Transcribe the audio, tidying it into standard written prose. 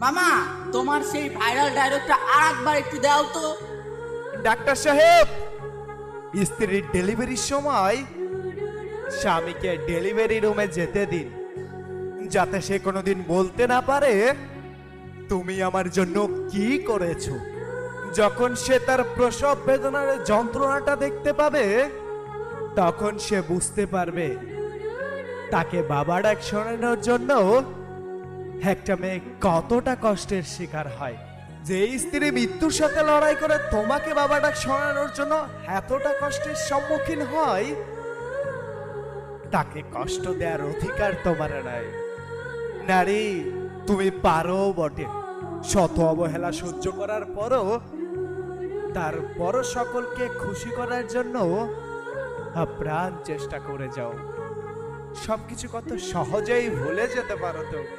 মামা, তোমার সেই ভাইরাল ডায়লগটা আর একবার একটু দাও তো। ডাক্তার সাহেব, স্ত্রীর ডেলিভারির সময় স্বামীকে ডেলিভারি রুমে যেতে দিন, যাতে সে কোনোদিন বলতে না পারে তুমি আমার জন্য কি করেছো। যখন সে তার প্রসব বেদনার যন্ত্রণাটা দেখতে পাবে, তখন সে বুঝতে পারবে তাকে বাবা ডাক শোনানোর জন্য একটা মেয়ে কতটা কষ্টের শিকার হয়। যে স্ত্রী মৃত্যুর সাথে লড়াই করে তোমাকে বাবা ডাক শোনানোর জন্য এতটা কষ্টের সম্মুখীন হয়, তাকে কষ্ট দেওয়ার অধিকার তোমার নাই। নারী, তুমি পারো বটে, শত অবহেলা সহ্য করার পরও তারপরও সকলকে খুশি করার জন্য আপ্রাণ চেষ্টা করে যাও। সবকিছু কত সহজেই ভুলে যেতে পারো তুমি।